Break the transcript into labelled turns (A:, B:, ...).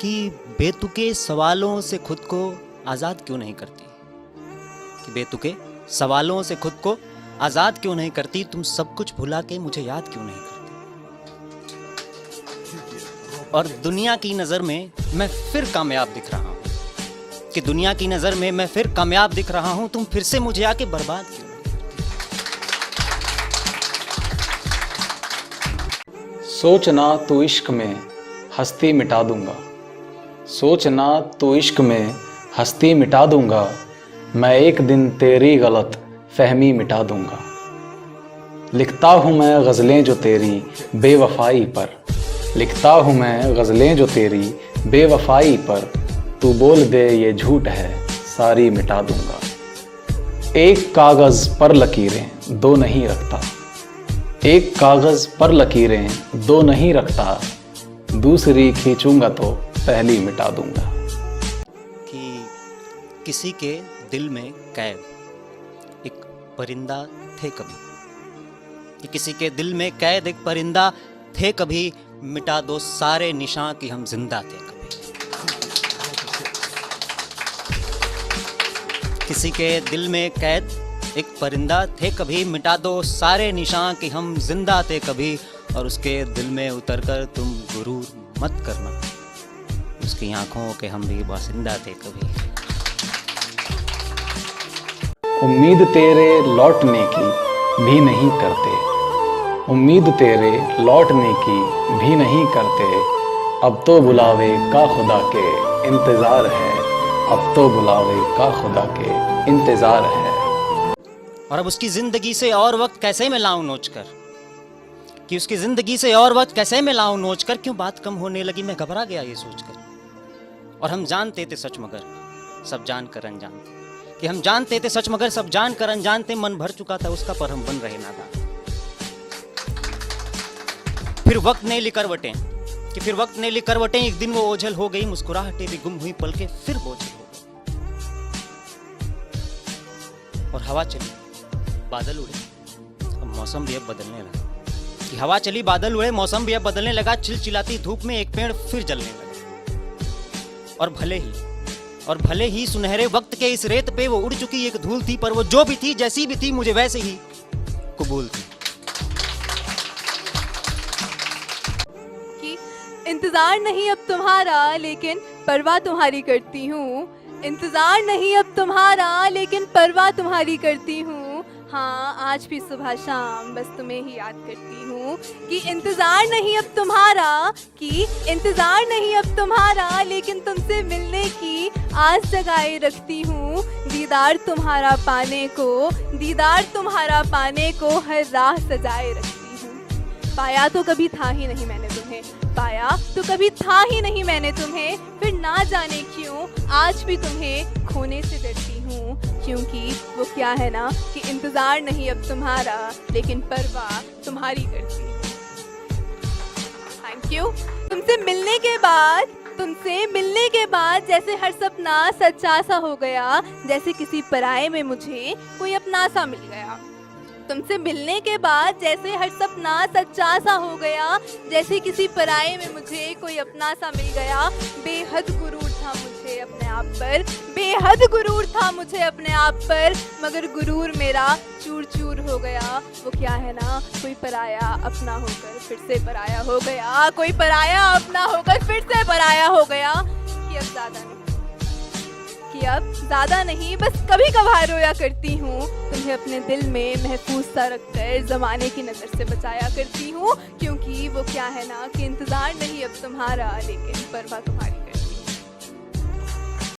A: कि बेतुके सवालों से खुद को आज़ाद क्यों नहीं करती, कि बेतुके सवालों से खुद को आज़ाद क्यों नहीं करती, तुम सब कुछ भुला के मुझे याद क्यों नहीं करती। और दुनिया की नज़र में मैं फिर कामयाब दिख रहा हूँ, कि दुनिया की नज़र में मैं फिर कामयाब दिख रहा हूँ, तुम फिर से मुझे आके बर्बाद क्यों नहीं करती।
B: सोचना तो इश्क में हस्ती मिटा दूंगा, सोचना तो इश्क में हस्ती मिटा दूंगा, मैं एक दिन तेरी गलत फहमी मिटा दूंगा। लिखता हूँ मैं गज़लें जो तेरी बेवफाई पर, लिखता हूँ मैं गज़लें जो तेरी बेवफाई पर, तू बोल दे ये झूठ है सारी मिटा दूंगा। एक कागज़ पर लकीरें दो नहीं रखता, एक कागज़ पर लकीरें दो नहीं रखता, दूसरी खींचूंगा तो पहली मिटा दूंगा।
A: कि किसी के दिल में कैद एक परिंदा थे कभी, कि किसी के दिल में कैद एक परिंदा थे कभी, मिटा दो सारे निशान कि हम जिंदा थे कभी। किसी के दिल में कैद एक परिंदा थे कभी, मिटा दो सारे निशान कि हम जिंदा थे कभी। और उसके दिल में उतरकर तुम गुरूर मत करना, उसकी आंखों के हम भी बासिंदा थे कभी।
B: उम्मीद तेरे लौटने की भी नहीं करते, उम्मीद तेरे लौटने की भी नहीं करते, अब तो बुलावे का खुदा के इंतज़ार है, अब तो बुलावे का खुदा के इंतज़ार है।
A: और अब उसकी ज़िंदगी से और वक्त कैसे मैं लाऊं नोच कर, कि उसकी ज़िंदगी से और वक्त कैसे मैं लाऊं नोच कर, क्यों बात कम होने लगी मैं घबरा गया ये सोचकर। और हम जानते थे सच मगर सब जान कर अनजान थे, कि हम जानते थे सच मगर सब जान कर अनजान थे, मन भर चुका था उसका पर हम बन रहे नादान। फिर वक्त ने ली करवटें, कि फिर वक्त ने ली करवटें, एक दिन वो ओझल हो गई, मुस्कुराहटें भी गुम हुई, पलके फिर बोझल हो गई। और हवा चली बादल उड़े, अब मौसम भी अब बदलने लगा, कि हवा चली बादल उड़े मौसम भी अब बदलने लगा, चिलचिलाती धूप में एक पेड़ फिर जलने लगा। और भले ही सुनहरे वक्त के इस रेत पे वो उड़ चुकी एक धूल थी, पर वो जो भी थी जैसी भी थी मुझे वैसे ही कबूल थी।
C: कि इंतजार नहीं अब तुम्हारा लेकिन परवाह तुम्हारी करती हूँ, इंतजार नहीं अब तुम्हारा लेकिन परवाह तुम्हारी करती हूँ। हाँ आज भी सुबह शाम बस तुम्हें ही याद करती हूँ, कि इंतजार नहीं अब तुम्हारा, कि इंतजार नहीं अब तुम्हारा लेकिन तुमसे मिलने की आस जगाए रखती हूँ। दीदार तुम्हारा पाने को, दीदार तुम्हारा पाने को हर राह सजाए रखती हूँ। पाया तो कभी था ही नहीं मैंने तुम्हें, पाया तो कभी था ही नहीं मैंने तुम्हें, फिर ना जाने क्यों आज भी तुम्हें खोने से डरती हूँ। क्योंकि वो क्या है ना कि इंतजार नहीं अब तुम्हारा लेकिन परवाह तुम्हारी करती हूँ। Thank you. तुमसे मिलने के बाद जैसे हर सपना सच्चा सा हो गया, जैसे किसी पराये में मुझे कोई अपना सा मिल गया। तुमसे मिलने के बाद जैसे हर सपना सच्चा सा हो गया, जैसे किसी पराये में मुझे कोई अपना सा मिल गया। बेहद गुरूर था मुझे अपने आप पर, बेहद गुरूर था मुझे अपने आप पर, मगर गुरूर मेरा चूर चूर हो गया। वो क्या है ना कोई पराया अपना होकर फिर से पराया हो गया, कोई पराया अपना होकर फिर से पराया हो गया। कि अब ज़्यादा नहीं बस कभी कभार रोया करती हूँ, तुम्हें अपने दिल में महफूज सा रखकर ज़माने की नज़र से बचाया करती हूँ। क्योंकि वो क्या है ना कि इंतज़ार नहीं अब तुम्हारा लेकिन परवाह तुम्हारी।